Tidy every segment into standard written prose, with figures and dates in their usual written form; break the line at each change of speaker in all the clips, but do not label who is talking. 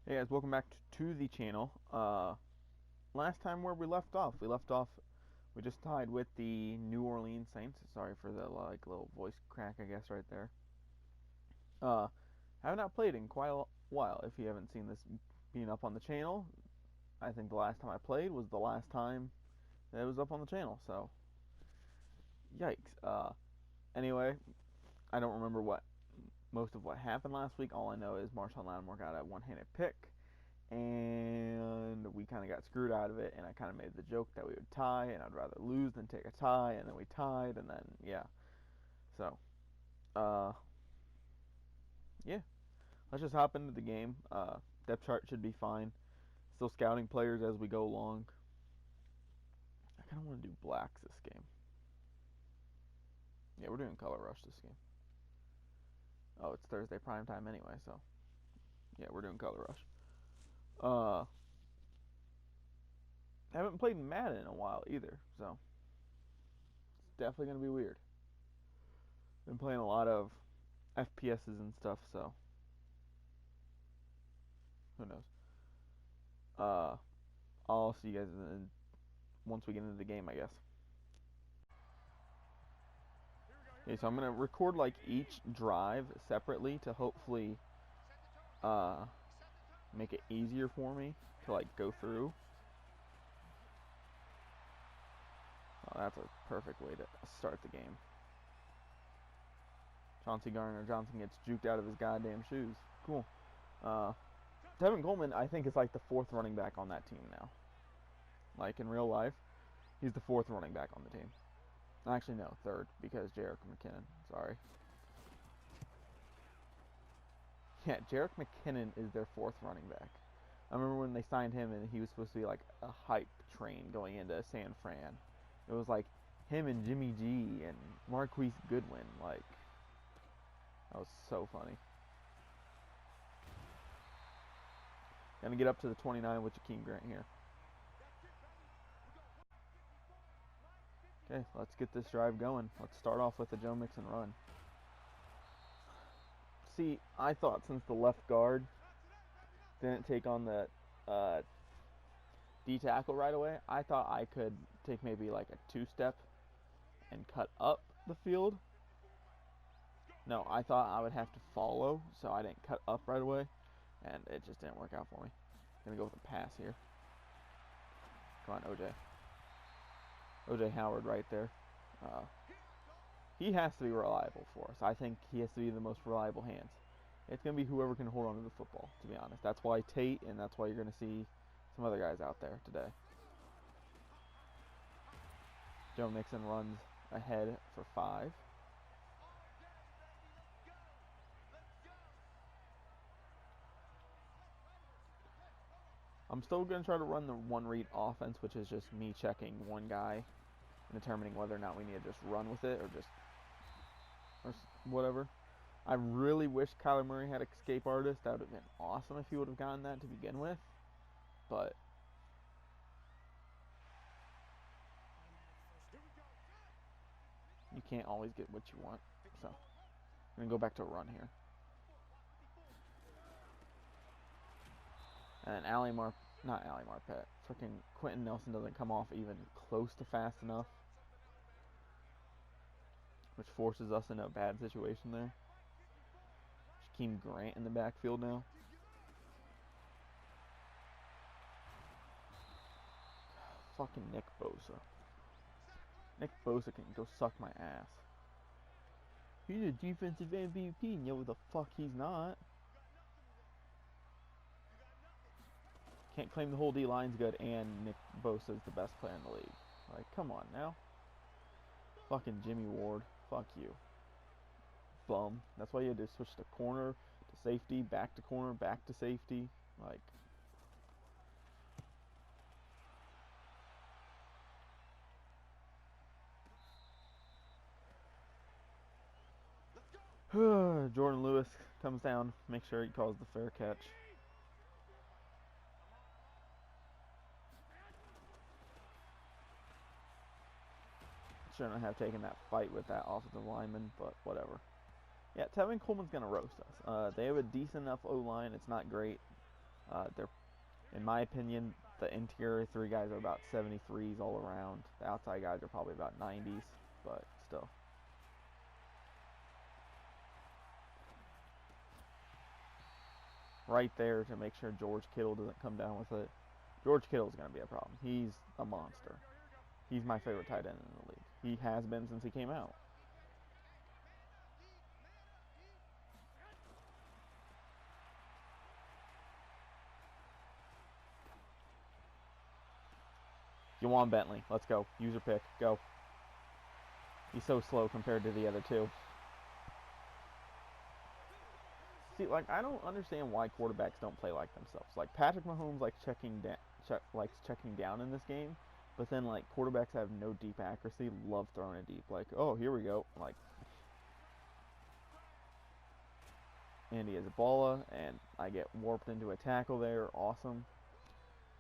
Hey guys, welcome back to the channel. Last time where we left off, we just tied with the New Orleans Saints. Sorry for the little voice crack, I guess, right there. Have not played in quite a while. If you haven't seen this being up on the channel, I think the last time I played was the last time that it was up on the channel. So, yikes. Anyway, I don't remember most of what happened last week. All I know is Marshawn Lattimore got a one-handed pick, and we kind of got screwed out of it, and I kind of made the joke that we would tie, and I'd rather lose than take a tie, and then we tied, and then, yeah. So, yeah. Let's just hop into the game. Depth chart should be fine. Still scouting players as we go along. I kind of want to do blacks this game. Yeah, we're doing color rush this game. Oh, it's Thursday prime time anyway, so yeah, we're doing color rush. I haven't played Madden in a while either, so it's definitely gonna be weird. Been playing a lot of FPSs and stuff, so who knows. I'll see you guys once we get into the game, I guess. Okay, so I'm gonna record like each drive separately to hopefully make it easier for me to like go through. Oh, that's a perfect way to start the game. Chauncey Gardner-Johnson gets juked out of his goddamn shoes. Cool. Tevin Coleman, I think, is like the fourth running back on that team now. Like in real life, he's the fourth running back on the team. Actually, no, third, because Jerick McKinnon. Sorry. Yeah, Jerick McKinnon is their fourth running back. I remember when they signed him, and he was supposed to be like a hype train going into San Fran. It was like him and Jimmy G and Marquise Goodwin. Like, that was so funny. Gonna get up to the 29 with Jakeem Grant here. Okay, let's get this drive going. Let's start off with the Joe Mixon run. See, I thought since the left guard didn't take on the D tackle right away, I thought I could take maybe like a two-step and cut up the field. No, I thought I would have to follow, so I didn't cut up right away, and it just didn't work out for me. Gonna go with a pass here. Come on, OJ. OJ Howard right there. He has to be reliable for us. I think he has to be the most reliable hands. It's going to be whoever can hold on to the football, to be honest. That's why Tate, and that's why you're going to see some other guys out there today. Joe Mixon runs ahead for 5. I'm still going to try to run the one-read offense, which is just me checking one guy and determining whether or not we need to just run with it or whatever. I really wish Kyler Murray had escape artist. That would have been awesome if he would have gotten that to begin with. But you can't always get what you want. So I'm going to go back to a run here. And then freaking Quentin Nelson doesn't come off even close to fast enough, which forces us into a bad situation there. Jakeem Grant in the backfield now. Fucking Nick Bosa. Nick Bosa can go suck my ass. He's a defensive MVP, and yo, the fuck he's not. Can't claim the whole D-line's good and Nick Bosa is the best player in the league. Like, come on now. Fucking Jimmy Ward. Fuck you. Bum. That's why you had to switch to corner, to safety, back to corner, back to safety. Like, Jordan Lewis comes down. Make sure he calls the fair catch. Shouldn't have taken that fight with that offensive lineman, but whatever. Yeah, Tevin Coleman's going to roast us. They have a decent enough O-line. It's not great. They're, in my opinion, the interior three guys are about 73s all around. The outside guys are probably about 90s, but still. Right there to make sure George Kittle doesn't come down with it. George Kittle is going to be a problem. He's a monster. He's my favorite tight end in the league. He has been since he came out. Juwan Bentley, let's go. User pick, go. He's so slow compared to the other two. See, like, I don't understand why quarterbacks don't play like themselves. Like, Patrick Mahomes likes checking down in this game, but then, like, quarterbacks have no deep accuracy, love throwing it deep. Like, oh, here we go. Like, Andy Isabella, and I get warped into a tackle there. Awesome.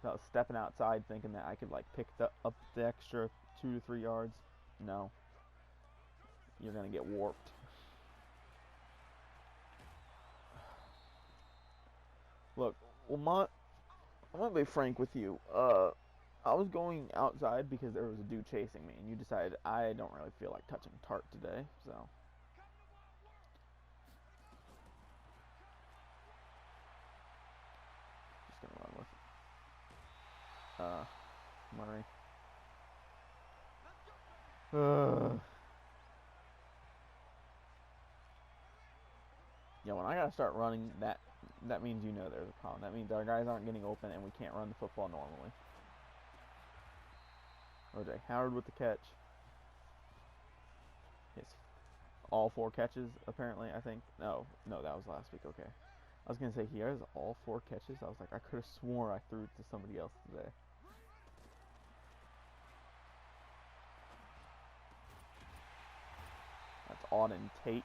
So I was stepping outside thinking that I could, like, pick up the extra 2 to 3 yards. No. You're going to get warped. Look, Lamont, I'm going to be frank with you. I was going outside because there was a dude chasing me, and you decided I don't really feel like touching Tart today, so. Just going to run with Murray. Yeah, when I got to start running, that means you know there's a problem. That means our guys aren't getting open and we can't run the football normally. OJ Howard with the catch. His all 4 catches, apparently, I think. No, that was last week, okay. I was going to say, he has all 4 catches. I was like, I could have swore I threw it to somebody else today. That's Auden Tate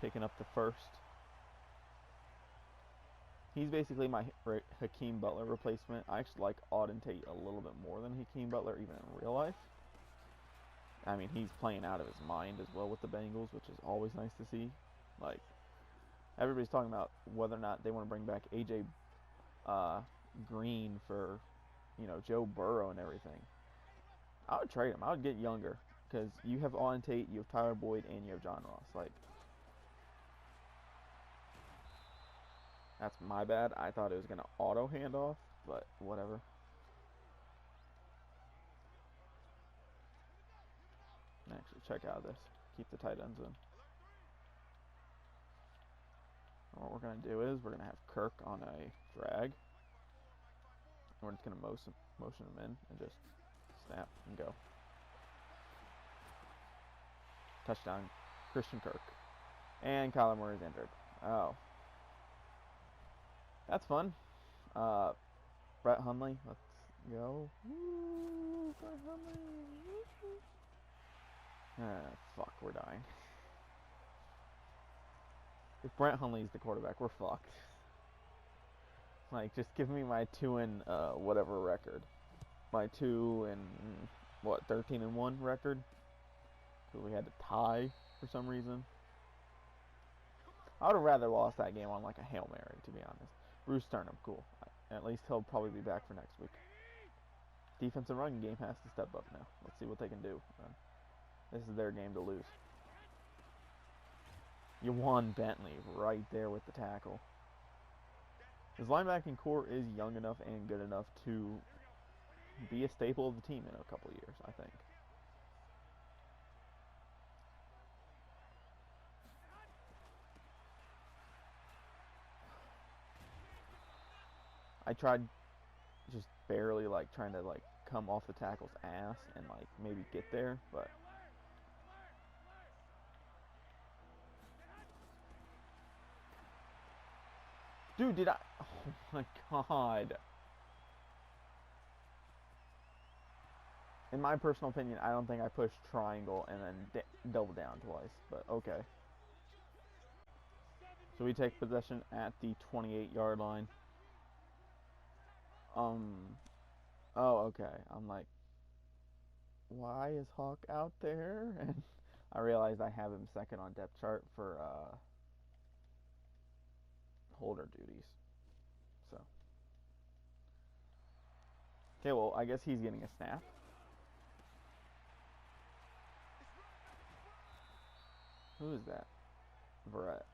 picking up the first. He's basically my Hakeem Butler replacement. I actually like Auden Tate a little bit more than Hakeem Butler, even in real life. I mean, he's playing out of his mind as well with the Bengals, which is always nice to see. Like, everybody's talking about whether or not they want to bring back A.J. Green for, Joe Burrow and everything. I would trade him. I would get younger because you have Auden Tate, you have Tyler Boyd, and you have John Ross. Like, that's my bad. I thought it was going to auto handoff, but whatever. Actually, check out this. Keep the tight ends in. And what we're going to do is we're going to have Kirk on a drag. And we're just going to motion him in and just snap and go. Touchdown, Christian Kirk. And Kyler Murray's injured. Oh. That's fun. Brett Hundley, let's go. Woo, Brett Hundley. Fuck, we're dying. If Brett Hundley's the quarterback, we're fucked. Like, just give me my 2 and whatever record. My 2 and 13-1 record. Because we had to tie for some reason. I would have rather lost that game on like a Hail Mary, to be honest. Bruce Turnham, cool. At least he'll probably be back for next week. Defensive running game has to step up now. Let's see what they can do. This is their game to lose. Juwan Bentley right there with the tackle. His linebacking core is young enough and good enough to be a staple of the team in a couple of years, I think. I tried just barely trying to come off the tackle's ass and maybe get there, but dude, did I? Oh my god. In my personal opinion, I don't think I pushed triangle and then double down twice, but okay. So we take possession at the 28-yard line. Oh, okay. I'm like, why is Haack out there? And I realized I have him second on depth chart for holder duties. Okay, well, I guess he's getting a snap. Who is that? Verrett.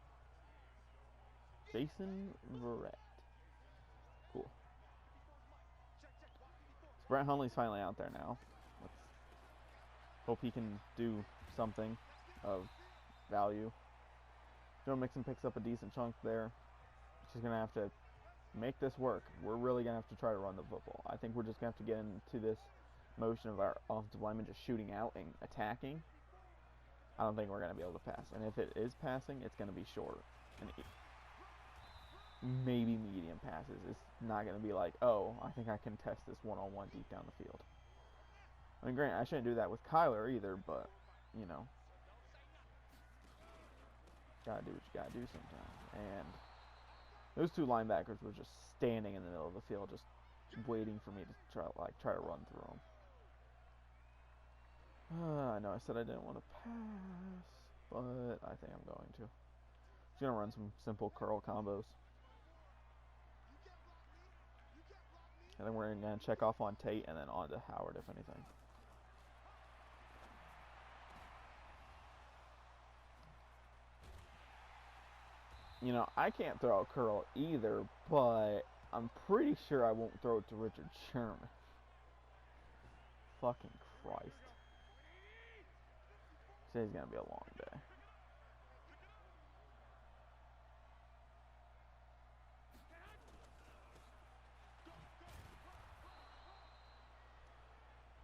Jason Verrett. Cool. So Brett Hundley's finally out there now. Let's hope he can do something of value. Joe Mixon picks up a decent chunk there. She's going to have to make this work. We're really going to have to try to run the football. I think we're just going to have to get into this motion of our offensive linemen just shooting out and attacking. I don't think we're going to be able to pass. And if it is passing, it's going to be short. And maybe medium passes. It's not going to be like, oh, I think I can test this one-on-one deep down the field. I mean, granted, I shouldn't do that with Kyler either, but, you know. Gotta do what you gotta do sometimes. And those two linebackers were just standing in the middle of the field, just waiting for me to try to run through them. I know I said I didn't want to pass, but I think I'm going to. Just gonna run some simple curl combos. And then we're gonna check off on Tate and then on to Howard if anything. You know, I can't throw a curl either, but I'm pretty sure I won't throw it to Richard Sherman. Fucking Christ. Today's gonna be a long day.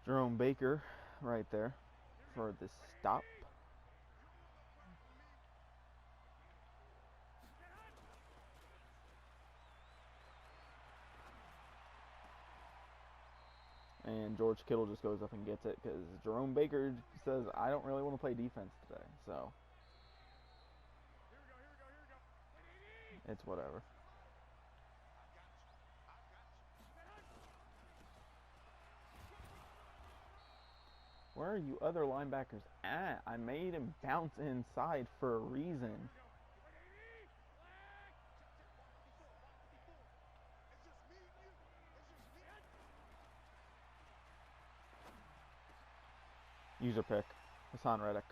Jerome Baker right there for the stop. And George Kittle just goes up and gets it because Jerome Baker says, I don't really want to play defense today. So, it's whatever. Where are you other linebackers at? I made him bounce inside for a reason. User pick. Hassan Reddick.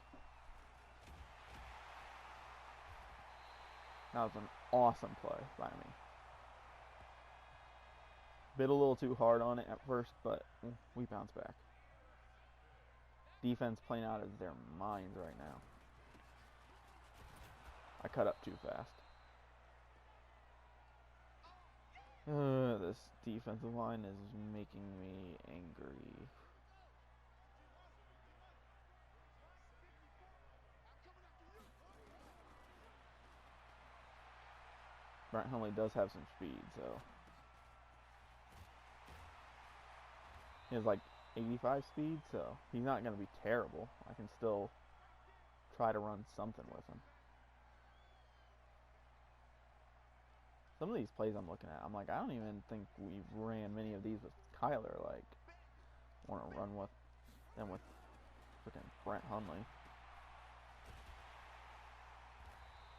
That was an awesome play by me. Bit a little too hard on it at first, but we bounce back. Defense playing out of their minds right now. I cut up too fast. This defensive line is making me angry. Brett Hundley does have some speed, so he has like 85 speed, so he's not going to be terrible. I can still try to run something with him. Some of these plays I'm looking at, I'm like, I don't even think we've ran many of these with Kyler. Like, want to run with them with freaking Brett Hundley.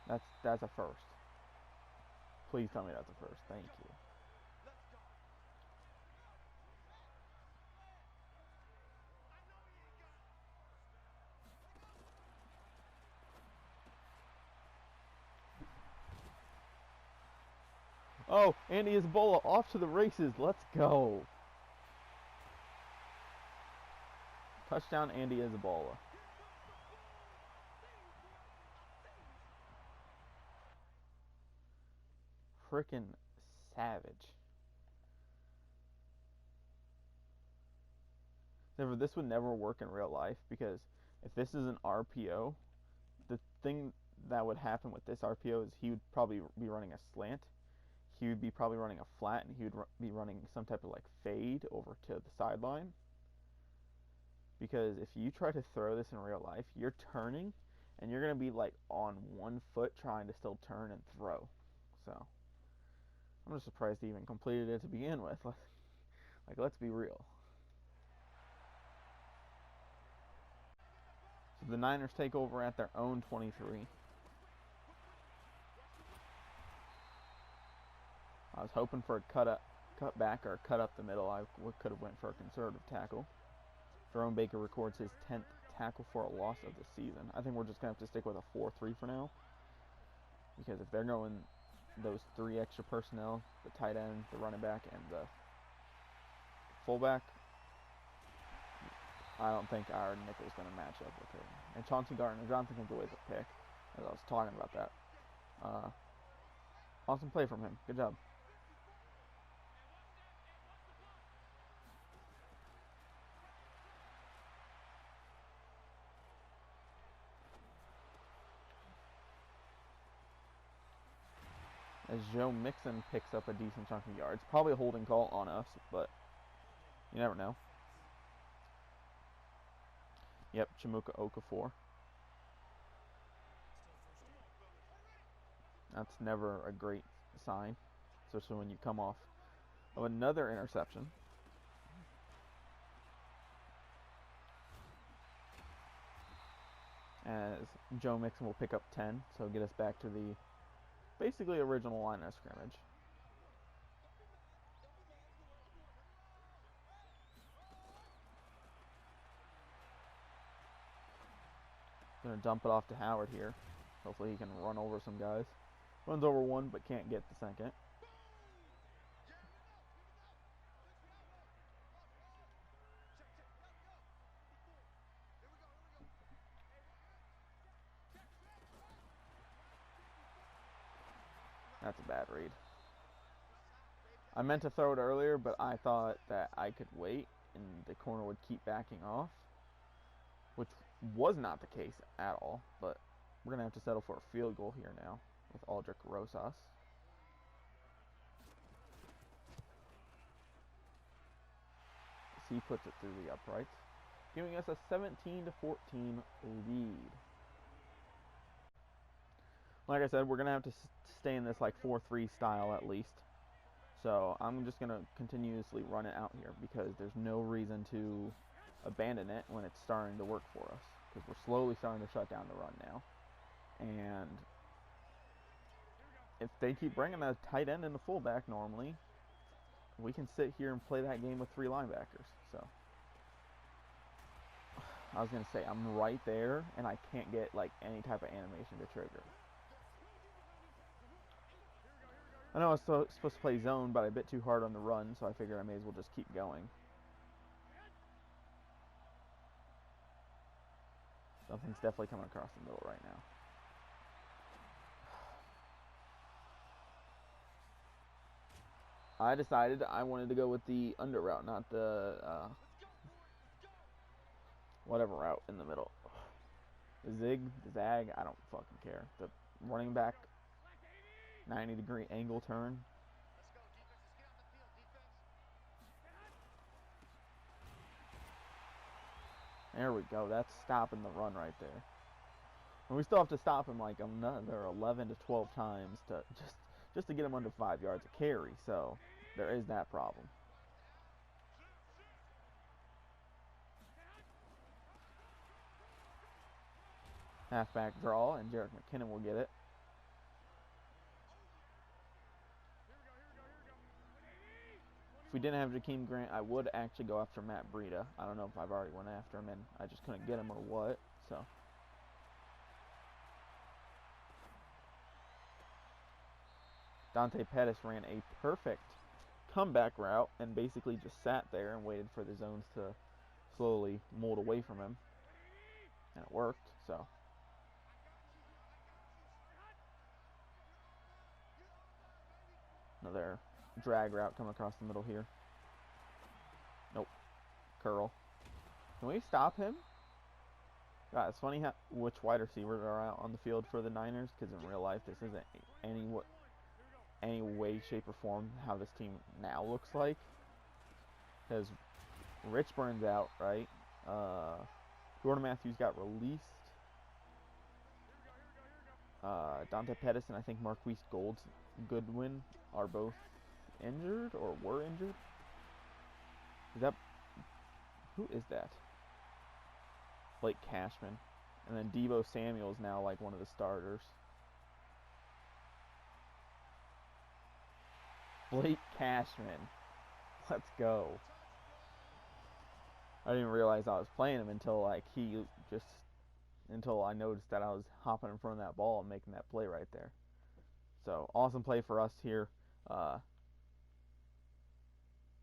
That's a first. Please tell me that's a first. Thank you. Oh, Andy Isabella off to the races. Let's go. Touchdown, Andy Isabella. Frickin' savage. Never, this would never work in real life because if this is an RPO, the thing that would happen with this RPO is he would probably be running a slant. He would be probably running a flat, and he would be running some type of like fade over to the sideline. Because if you try to throw this in real life, you're turning, and you're going to be like on one foot trying to still turn and throw. So, I'm just surprised he even completed it to begin with. Like, let's be real. So the Niners take over at their own 23. I was hoping for a cut cut back or cut up the middle, I could have went for a conservative tackle. Jerome Baker records his 10th tackle for a loss of the season. I think we're just going to have to stick with a 4-3 for now. Because if they're going those 3 extra personnel, the tight end, the running back, and the fullback, I don't think our nickel is going to match up with it. And Chauncey Gardner-Johnson can go away the pick, as I was talking about that. Awesome play from him. Good job. As Joe Mixon picks up a decent chunk of yards. Probably a holding call on us, but you never know. Yep, Chimuka Okafor. That's never a great sign, especially when you come off of another interception. As Joe Mixon will pick up 10, so get us back to the basically original line of scrimmage. Gonna dump it off to Howard here. Hopefully he can run over some guys. Runs over one, but can't get the second. That's a bad read. I meant to throw it earlier, but I thought that I could wait and the corner would keep backing off, which was not the case at all, but we're going to have to settle for a field goal here now with Aldrich Rosas. He puts it through the uprights, giving us a 17-14 lead. Like I said, we're going to have to stay in this like 4-3 style at least. So I'm just going to continuously run it out here because there's no reason to abandon it when it's starting to work for us. Because we're slowly starting to shut down the run now. And if they keep bringing a tight end and a fullback normally, we can sit here and play that game with 3 linebackers. So I was going to say, I'm right there and I can't get like any type of animation to trigger. I know I was supposed to play zone, but I bit too hard on the run, so I figured I may as well just keep going. Something's definitely coming across the middle right now. I decided I wanted to go with the under route, not the whatever route in the middle. The zig, the zag, I don't fucking care. The running back 90-degree angle turn. There we go. That's stopping the run right there. And we still have to stop him like another 11 to 12 times to just to get him under 5 yards a carry. So there is that problem. Halfback draw, and Jerick McKinnon will get it. If we didn't have Jakeem Grant, I would actually go after Matt Breida. I don't know if I've already went after him and I just couldn't get him or what. So Dante Pettis ran a perfect comeback route and basically just sat there and waited for the zones to slowly mold away from him. And it worked, so. Another drag route coming across the middle here. Nope. Curl. Can we stop him? God, it's funny how which wide receivers are out on the field for the Niners, because in real life this isn't any way, shape, or form how this team now looks like. Because Rich Burn's out, right? Jordan Matthews got released. Dante Pettis and I think Marquise Goodwin are both injured or were injured. Who is that? Blake Cashman. And then Deebo Samuel's now like one of the starters. Blake Cashman. Let's go. I didn't realize I was playing him until like until I noticed that I was hopping in front of that ball and making that play right there. So awesome play for us here.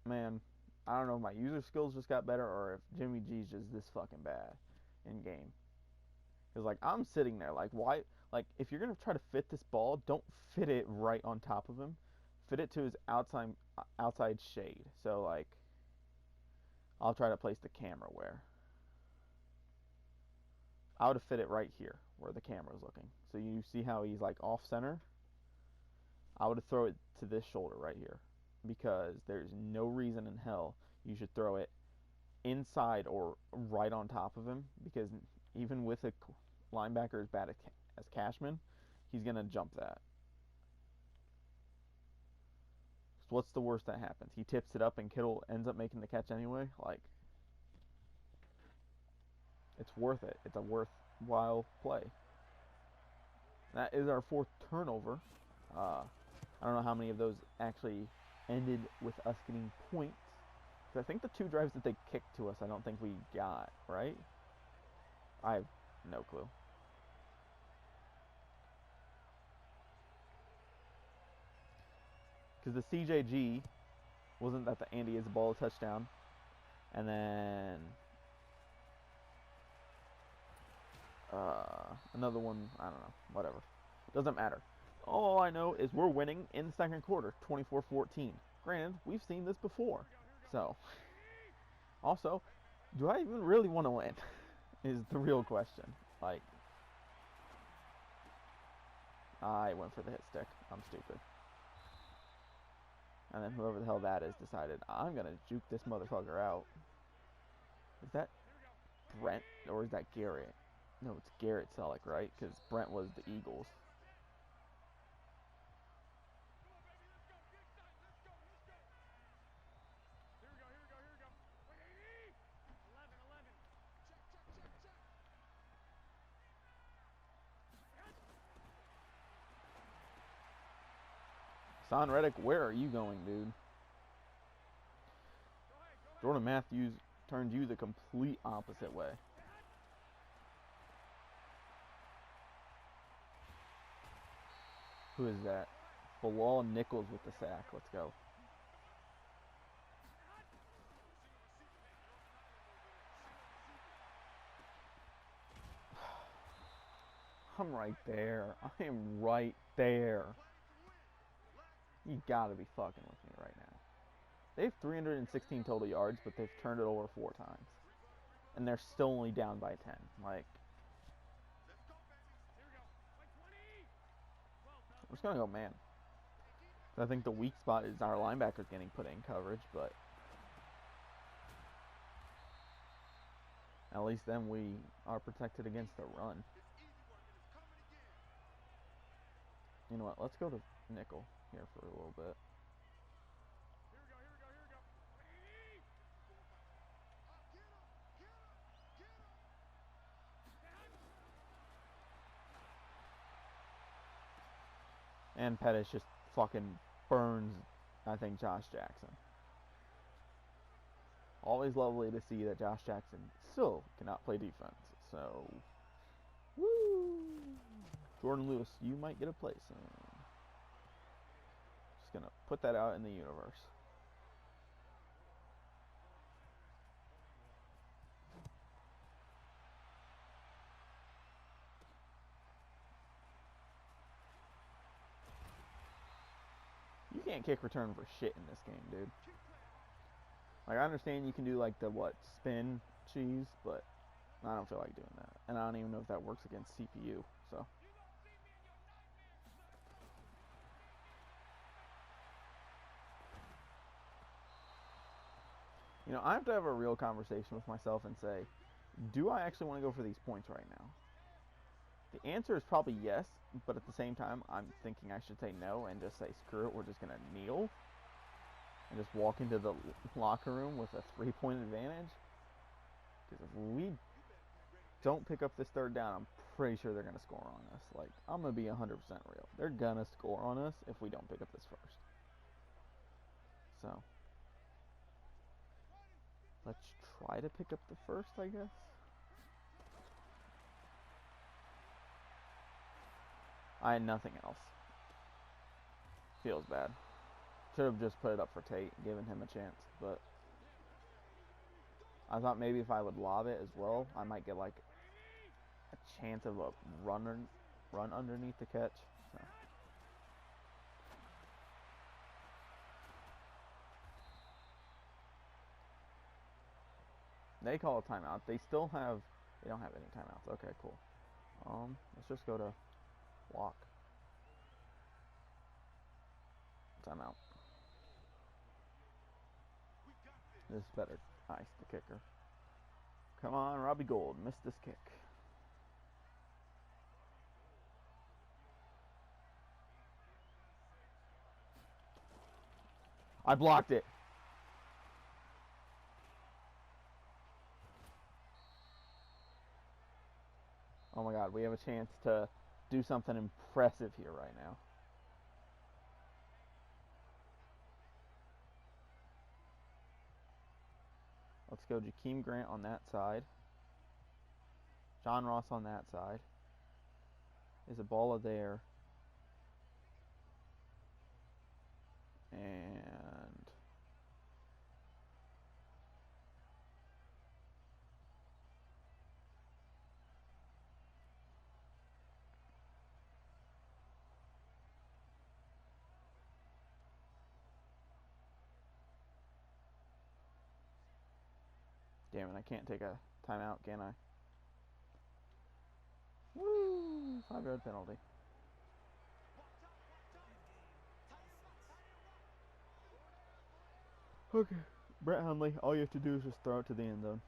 Man, I don't know if my user skills just got better or if Jimmy G's just this fucking bad in game. Because like I'm sitting there like why, like if you're gonna try to fit this ball, don't fit it right on top of him. Fit it to his outside shade. So like I'll try to place the camera where. I would have fit it right here where the camera's looking. So you see how he's like off center? I would have thrown it to this shoulder right here because there's no reason in hell you should throw it inside or right on top of him because even with a linebacker as bad as Cashman, he's going to jump that. So what's the worst that happens? He tips it up and Kittle ends up making the catch anyway? Like, it's worth it. It's a worthwhile play. That is our 4th turnover. I don't know how many of those actually ended with us getting points. Because I think the 2 drives that they kicked to us, I don't think we got, right? I have no clue. Because the CJG wasn't that the Andy Isabella touchdown. And then another one, I don't know, whatever. Doesn't matter. All I know is we're winning in the second quarter, 24-14. Granted, we've seen this before. So, also, do I even really want to win? Is the real question. Like, I went for the hit stick. I'm stupid. And then whoever the hell that is decided, I'm going to juke this motherfucker out. Is that Brent or is that Garrett? No, it's Garrett Selleck, right? Because Brent was the Eagles. Son Reddick, where are you going, dude? Jordan Matthews turned you the complete opposite way. Who is that? Bilal Nichols with the sack. Let's go. I'm right there. I am right there. You gotta be fucking with me right now. They have 316 total yards, but they've turned it over 4 times. And they're still only down by 10. Like, I'm just gonna go man. I think the weak spot is our linebackers getting put in coverage, but at least then we are protected against the run. You know what? Let's go to nickel here for a little bit. And Pettis just fucking burns, I think, Josh Jackson. Always lovely to see that Josh Jackson still cannot play defense. So, woo! Jordan Lewis, you might get a play soon. Just gonna put that out in the universe. You can't kick return for shit in this game, dude. Like, I understand you can do, like, the, spin cheese, but I don't feel like doing that. And I don't even know if that works against CPU, so. You know, I have to have a real conversation with myself and say, do I actually want to go for these points right now? The answer is probably yes, but at the same time, I'm thinking I should say no and just say, screw it, we're just going to kneel and just walk into the locker room with a 3-point advantage. Because if we don't pick up this 3rd down, I'm pretty sure they're going to score on us. Like, I'm going to be 100% real. They're going to score on us if we don't pick up this 1st. So, Let's try to pick up the first, I guess. I had nothing else. Feels bad. Should have just put it up for Tate and given him a chance, but I thought maybe if I would lob it as well, I might get like a chance of a run underneath the catch. So. They call a timeout. They don't have any timeouts. Okay, cool. Let's just go to walk. Timeout. This better ice the kicker. Come on, Robbie Gould. Missed this kick. I blocked it. Oh my god, we have a chance to do something impressive here right now. Let's go Jakeem Grant on that side. John Ross on that side. Isabella there. And damn it, I can't take a timeout, can I? Woo! 5-yard penalty. Okay, Brett Hundley, all you have to do is just throw it to the end zone.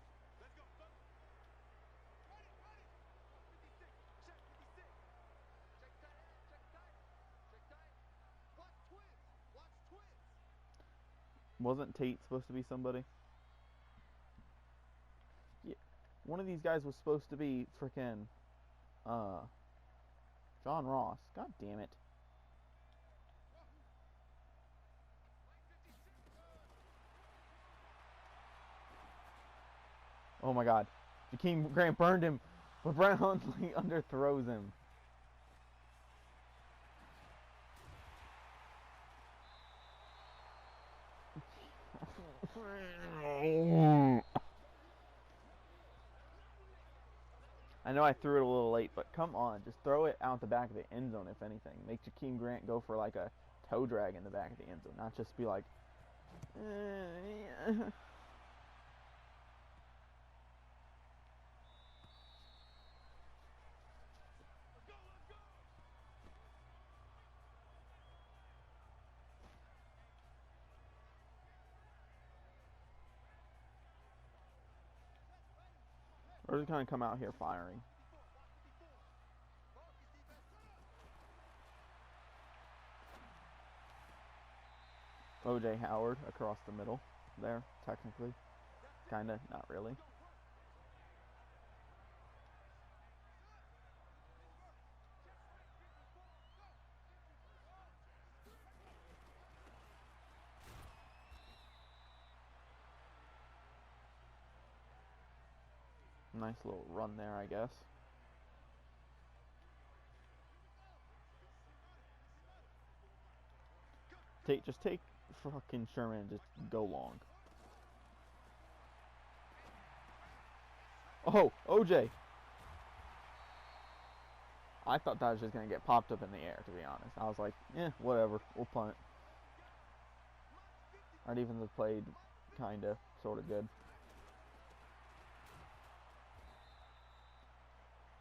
Wasn't Tate supposed to be somebody? Yeah, one of these guys was supposed to be frickin' John Ross. God damn it. Oh my god. Jakeem Grant burned him, but Brett Hundley underthrows him. I know I threw it a little late, but come on. Just throw it out the back of the end zone, if anything. Make Jakeem Grant go for like a toe drag in the back of the end zone. Not just be like... We're just going to come out here firing. O.J. Howard across the middle there, technically. Kinda, not really. Nice little run there, I guess. Just take fucking Sherman and just go long. Oh, OJ. I thought that was just going to get popped up in the air, to be honest. I was like, whatever. We'll punt. Our defense has played kind of, sort of good.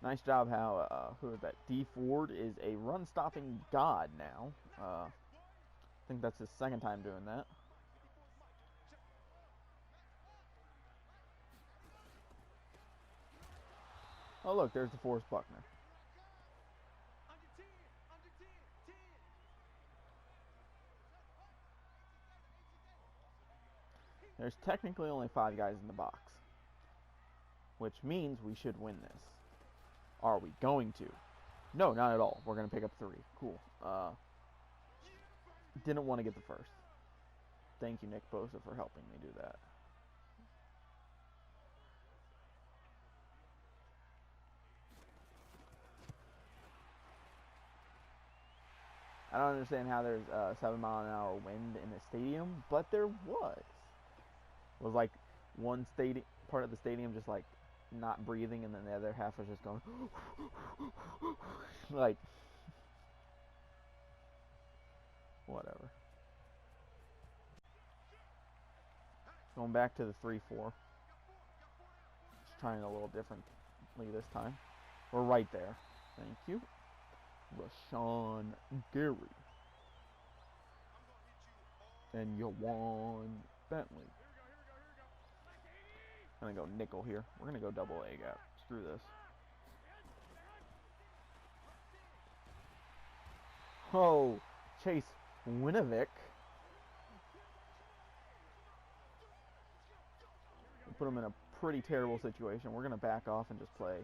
Nice job how, who is that? D. Ford is a run-stopping god now. I think that's his second time doing that. Oh, look, there's DeForest Buckner. There's technically only 5 guys in the box, which means we should win this. Are we going to? No, not at all. We're going to pick up 3. Cool. Didn't want to get the first. Thank you, Nick Bosa, for helping me do that. I don't understand how there's 7-mile-an-hour wind in the stadium, but there was. It was like one part of the stadium just like not breathing, and then the other half was just going like whatever. Going back to the 3-4. Just trying a little differently this time. We're right there. Thank you. Rashawn Gary. And Yawan Bentley. I'm going to go nickel here. We're going to go double A gap. Screw this. Oh, Chase Winovich. We put him in a pretty terrible situation. We're going to back off and just play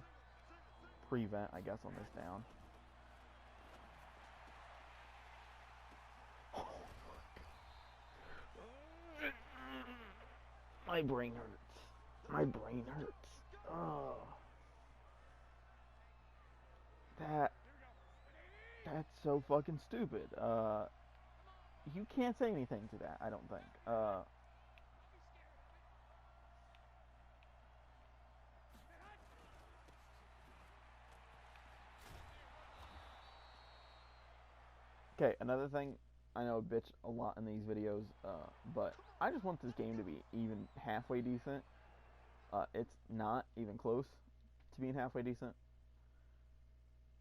prevent, I guess, on this down. My brain hurts. My brain hurts. Oh. That's so fucking stupid. You can't say anything to that, I don't think. Okay, another thing, I know I bitch a lot in these videos, but I just want this game to be even halfway decent. It's not even close to being halfway decent.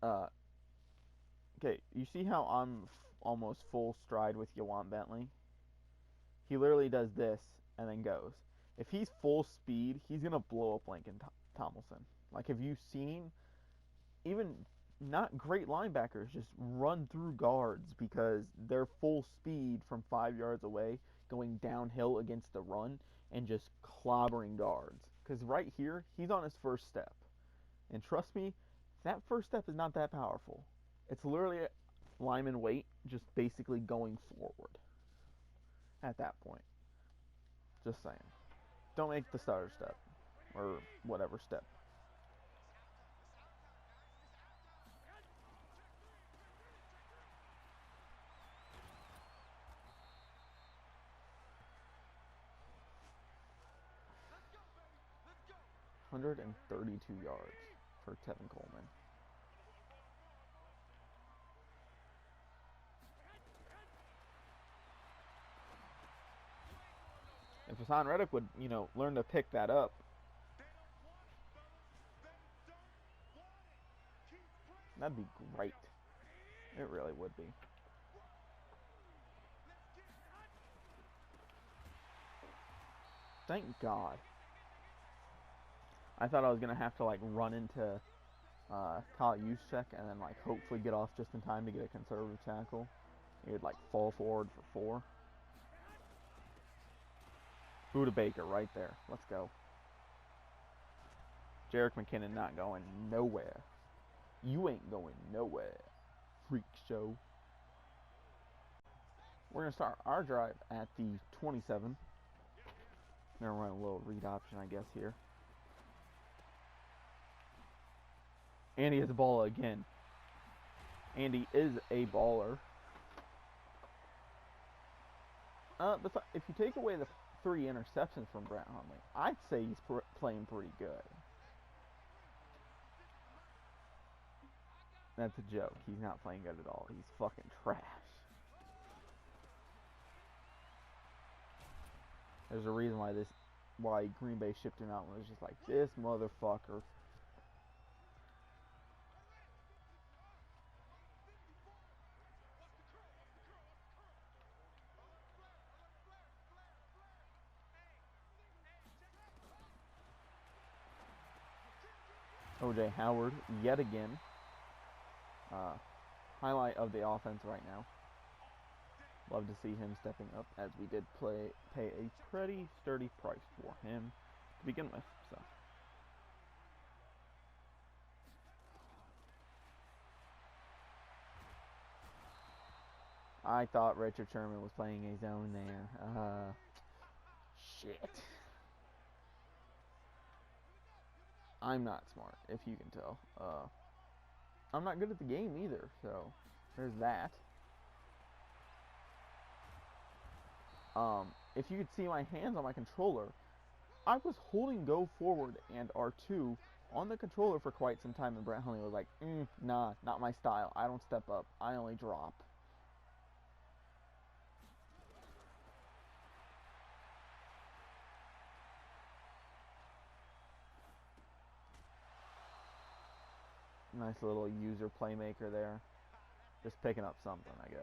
Okay, you see how I'm almost full stride with Yawan Bentley? He literally does this and then goes. If he's full speed, he's going to blow up Lincoln Tomlinson. Like, have you seen even not great linebackers just run through guards because they're full speed from 5 yards away going downhill against the run and just clobbering guards? Because right here, he's on his first step. And trust me, that first step is not that powerful. It's literally lineman weight just basically going forward at that point. Just saying. Don't make the starter step or whatever step. $132 for Tevin Coleman. If Hassan Reddick would, learn to pick that up. That'd be great. It really would be. Thank God. I thought I was going to have to, run into Kyle Juszczyk and then, hopefully get off just in time to get a conservative tackle. He would, fall forward for 4. Buda Baker right there. Let's go. Jerick McKinnon not going nowhere. You ain't going nowhere. Freak show. We're going to start our drive at the 27. We're going to run a little read option, I guess, here. Andy has the ball again. Andy is a baller. If you take away the 3 interceptions from Brett Hundley, I'd say he's playing pretty good. That's a joke. He's not playing good at all. He's fucking trash. There's a reason why Green Bay shipped him out and was just like, this motherfucker. O.J. Howard, yet again. Highlight of the offense right now. Love to see him stepping up, as we did pay a pretty sturdy price for him to begin with. So I thought Richard Sherman was playing a zone there. Shit. I'm not smart, if you can tell. I'm not good at the game either, so there's that. if you could see my hands on my controller, I was holding go forward and R2 on the controller for quite some time, and Brett Hundley was like, nah, not my style. I don't step up. I only drop. Nice little user playmaker there. Just picking up something, I guess.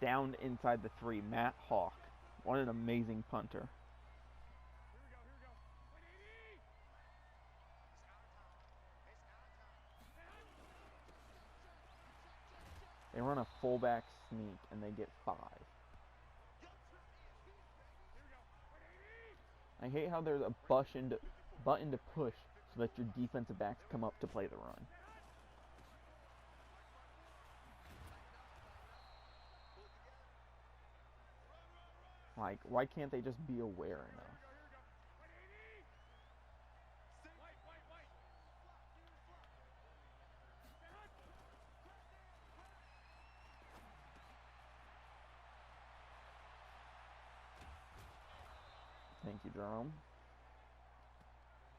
Down inside the 3, Matt Haack. What an amazing punter. They run a fullback sneak and they get 5. I hate how there's a button to push so that your defensive backs come up to play the run. Like, why can't they just be aware enough? Thank you, Jerome,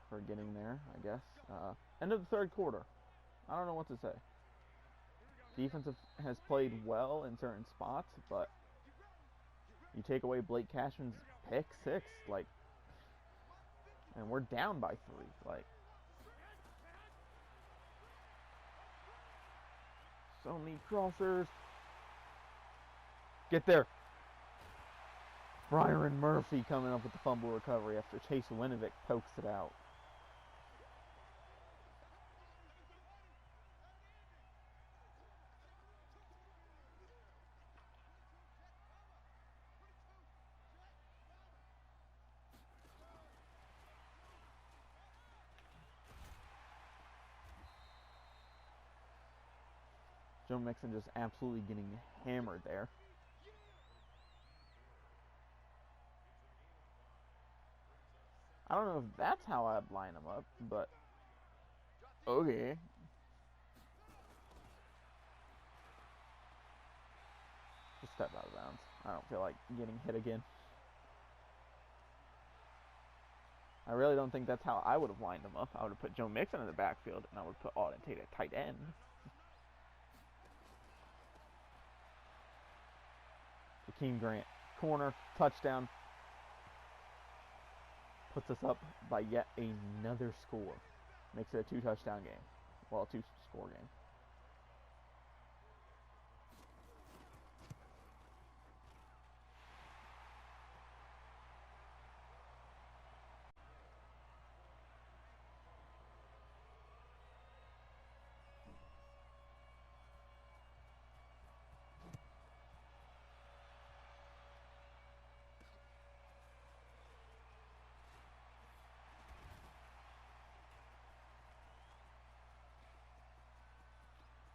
for getting there, I guess. End of the third quarter. I don't know what to say. Defense has played well in certain spots, but you take away Blake Cashman's pick 6, like, and we're down by 3, like. So many crossers. Get there. Byron Murphy coming up with the fumble recovery after Chase Winovich pokes it out. Joe Mixon just absolutely getting hammered there. I don't know if that's how I'd line them up, but okay. Just step out of bounds. I don't feel like getting hit again. I really don't think that's how I would have lined them up. I would have put Joe Mixon in the backfield, and I would put Auden Tate at tight end. Jakeem Grant, corner, touchdown. Puts us up by yet another score. Makes it a 2-touchdown game. Well, a 2-score game.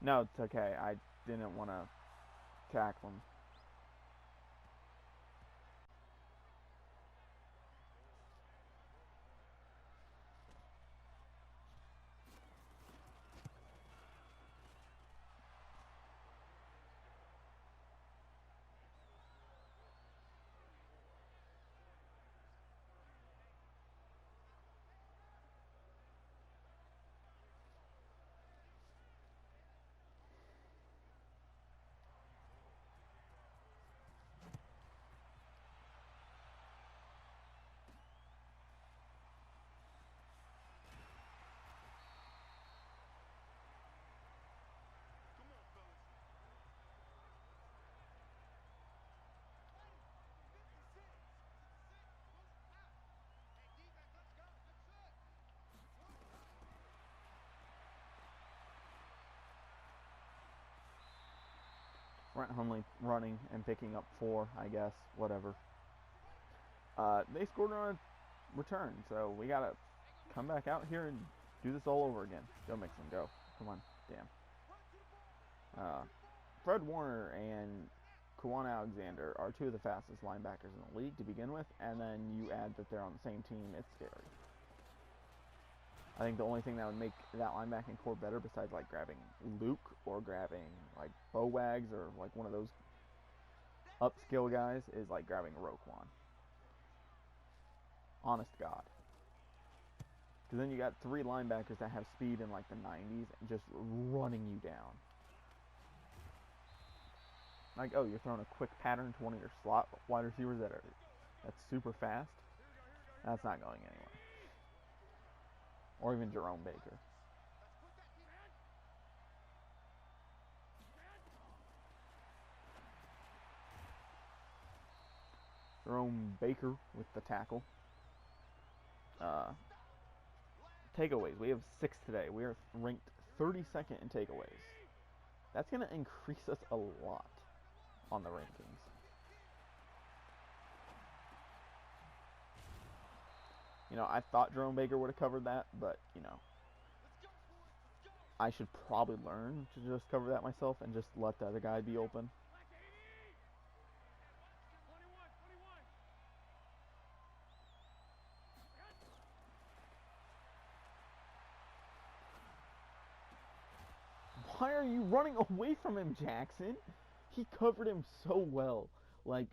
No, it's okay. I didn't want to tackle him. Brent Hundley running and picking up 4, I guess. Whatever. They scored on a return, so we got to come back out here and do this all over again. Go Mixon, go. Come on. Damn. Fred Warner and Kwan Alexander are two of the fastest linebackers in the league to begin with, and then you add that they're on the same team, it's scary. I think the only thing that would make that linebacking core better, besides like grabbing Luke or grabbing like Bowags or like one of those upskill guys, is like grabbing Roquan. Honest to God. Because then you got three linebackers that have speed in like the 90s and just running you down. Like, oh, you're throwing a quick pattern to one of your slot wide receivers that's super fast. That's not going anywhere. Or even Jerome Baker. Jerome Baker with the tackle. Takeaways. We have 6 today. We are ranked 32nd in takeaways. That's going to increase us a lot on the rankings. You know, I thought Jerome Baker would have covered that, but, you know, I should probably learn to just cover that myself and just let the other guy be open. Why are you running away from him, Jackson? He covered him so well. Like,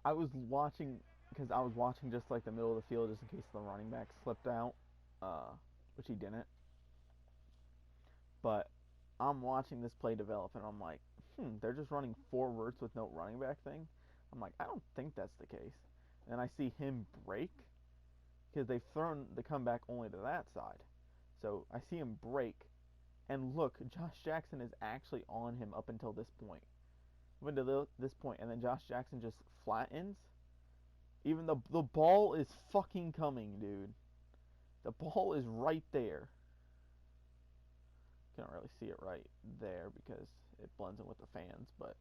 I was watching, because I was watching just like the middle of the field just in case the running back slipped out, which he didn't. But I'm watching this play develop, and I'm like, they're just running forwards with no running back thing. I'm like, I don't think that's the case. And I see him break, because they've thrown the comeback only to that side. So I see him break, and look, Josh Jackson is actually on him up until this point. Up until this point, and then Josh Jackson just flattens. Even the ball is fucking coming, dude. The ball is right there. Can't really see it right there because it blends in with the fans, but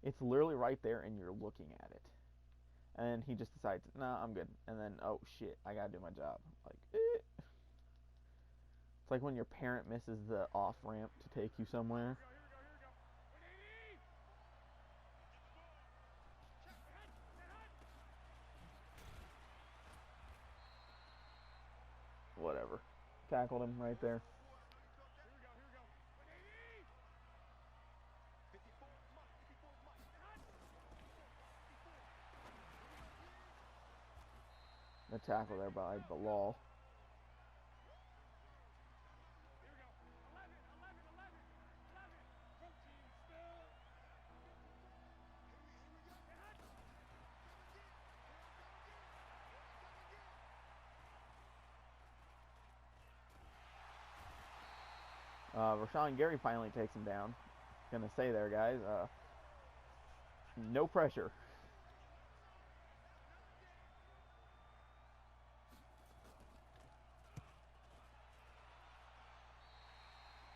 it's literally right there and you're looking at it. And he just decides, nah, I'm good. And then, oh shit, I gotta do my job. Like, It's like when your parent misses the off ramp to take you somewhere. Whatever. Tackled him right there. The tackle there by Bilal. Rashawn Gary finally takes him down. Gonna say there, guys. No pressure.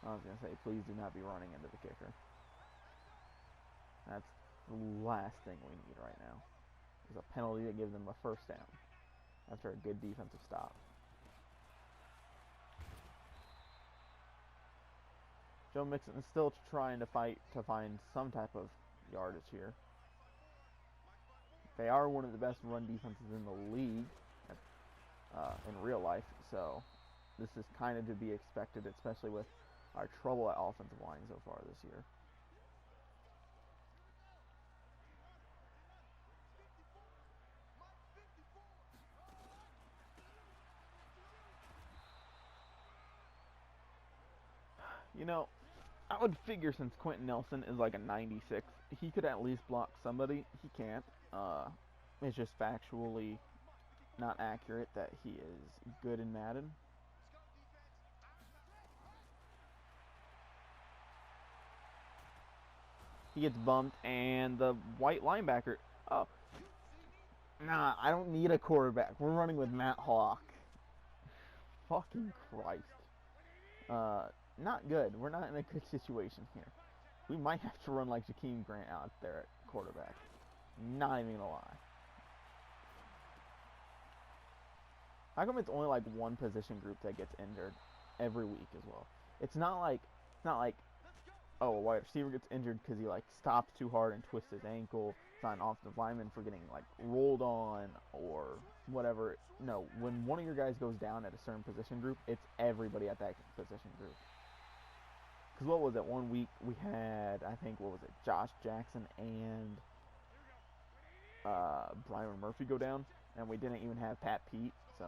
I was gonna say, please do not be running into the kicker. That's the last thing we need right now. Is a penalty to give them a first down after a good defensive stop. Joe Mixon is still trying to fight to find some type of yardage here. They are one of the best run defenses in the league in real life, so this is kind of to be expected, especially with our trouble at offensive line so far this year. You know, I would figure since Quentin Nelson is like a 96, he could at least block somebody. He can't. It's just factually not accurate that he is good in Madden. He gets bumped, and the white linebacker... Oh. Nah, I don't need a quarterback. We're running with Matt Haack. Fucking Christ. Not good. We're not in a good situation here. We might have to run like Jakeem Grant out there at quarterback. Not even gonna lie. How come it's only like one position group that gets injured every week as well? It's not like oh, a wide receiver gets injured because he like stops too hard and twists his ankle. It's not an offensive lineman for getting like rolled on or whatever. No, when one of your guys goes down at a certain position group, it's everybody at that position group. Because what was it? 1 week we had, I think, what was it? Josh Jackson and Brian Murphy go down, and we didn't even have Pat Pete, so.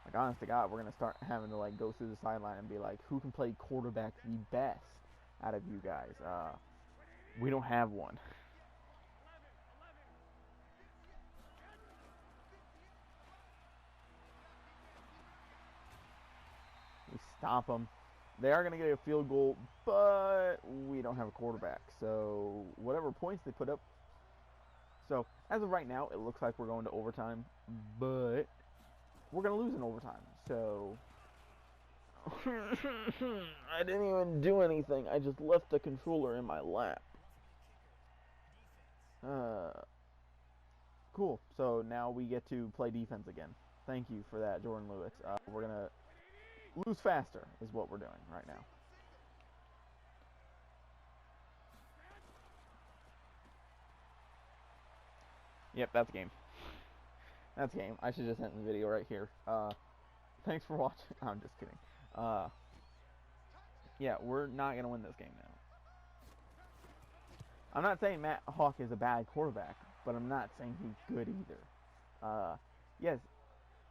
Like, honest to God, we're going to start having to, like, go through the sideline and be like, who can play quarterback the best out of you guys? We don't have one. We stop them. They are going to get a field goal, but we don't have a quarterback. So, whatever points they put up. So, as of right now, it looks like we're going to overtime, but we're going to lose in overtime. So, I didn't even do anything. I just left the controller in my lap. Cool. So, now we get to play defense again. Thank you for that, Jordan Lewis. We're going to lose faster is what we're doing right now. Yep, that's game. That's game. I should just end the video right here. Thanks for watching. I'm just kidding. Yeah, we're not going to win this game now. I'm not saying Matt Haack is a bad quarterback, but I'm not saying he's good either. Yes.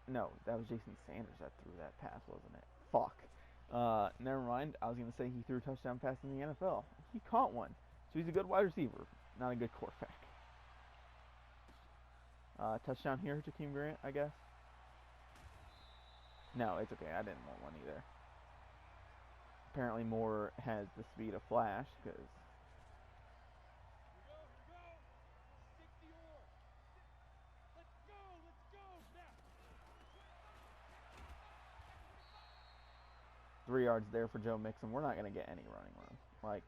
No, that was Jason Sanders that threw that pass, wasn't it? Fuck. Never mind. I was going to say he threw a touchdown pass in the NFL. He caught one. So he's a good wide receiver, not a good quarterback. Touchdown here, Jakeem Grant, I guess. No, it's okay. I didn't want one either. Apparently Moore has the speed of Flash, because... $3 yards there for Joe Mixon. We're not going to get any running room. Like,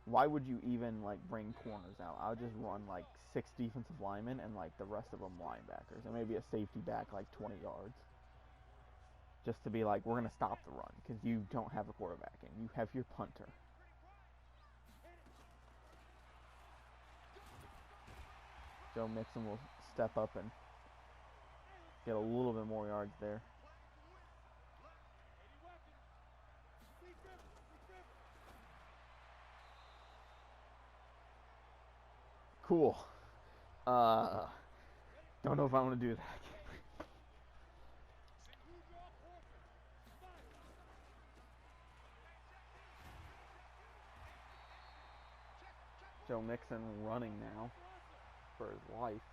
why would you even, like, bring corners out? I would just run, like, 6 defensive linemen and, like, the rest of them linebackers. And maybe a safety back, like, 20 yards. Just to be like, we're going to stop the run. Because you don't have a quarterback and you have your punter. Joe Mixon will step up and get a little bit more yards there. Cool. Don't know if I want to do that. Joe Mixon running now for his life.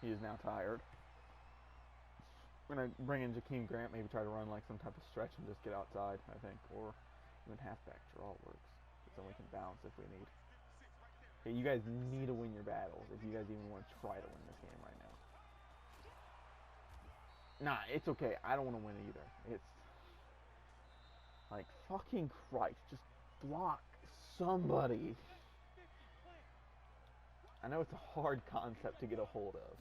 He is now tired. We're going to bring in Jakeem Grant, maybe try to run like some type of stretch and just get outside, I think. Or even halfback draw works. So we can bounce if we need. Okay, you guys need to win your battles if you guys even want to try to win this game right now. Nah, it's okay. I don't want to win either. It's like, fucking Christ. Just block somebody. I know it's a hard concept to get a hold of.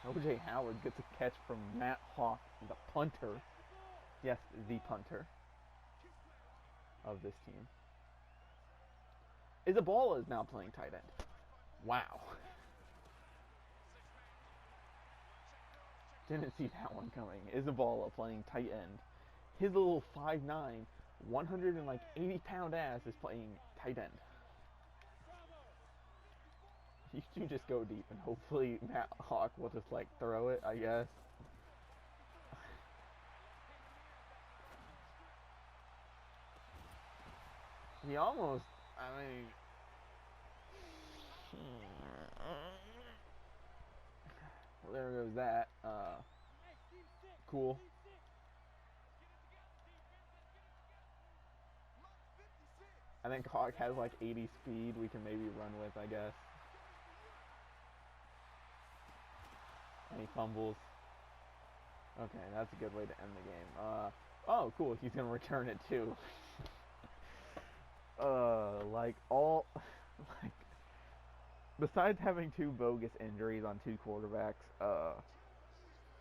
O.J. Howard gets a catch from Matt Haack, the punter. Yes, the punter of this team. Isabella is now playing tight end. Wow. Didn't see that one coming. Isabella playing tight end. His little 5'9", 180-pound ass is playing tight end. You two just go deep, and hopefully Matt Haack will just, like, throw it, I guess. He almost, I mean... Well, there goes that. Cool. I think Haack has, like, 80 speed we can maybe run with, I guess. And he fumbles. Okay, that's a good way to end the game. Oh, cool. He's going to return it, too. like all, like besides having two bogus injuries on two quarterbacks,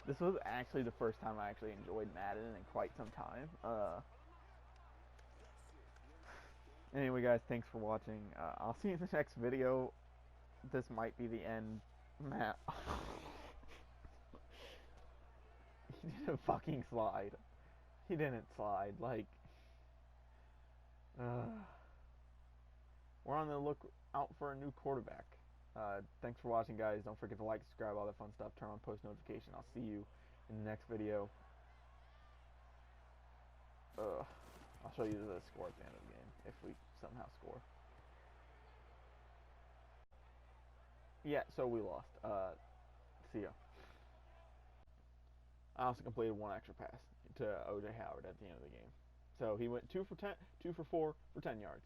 this was actually the first time I actually enjoyed Madden in quite some time. Anyway, guys, thanks for watching. I'll see you in the next video. This might be the end. Matt. He didn't fucking slide. He didn't slide. Like, we're on the look out for a new quarterback. Thanks for watching, guys. Don't forget to like, subscribe, all that fun stuff. Turn on post notification. I'll see you in the next video. I'll show you the score at the end of the game if we somehow score. Yeah, so we lost. See ya. I also completed one extra pass to O.J. Howard at the end of the game. So he went 2 for 4 for 10 yards.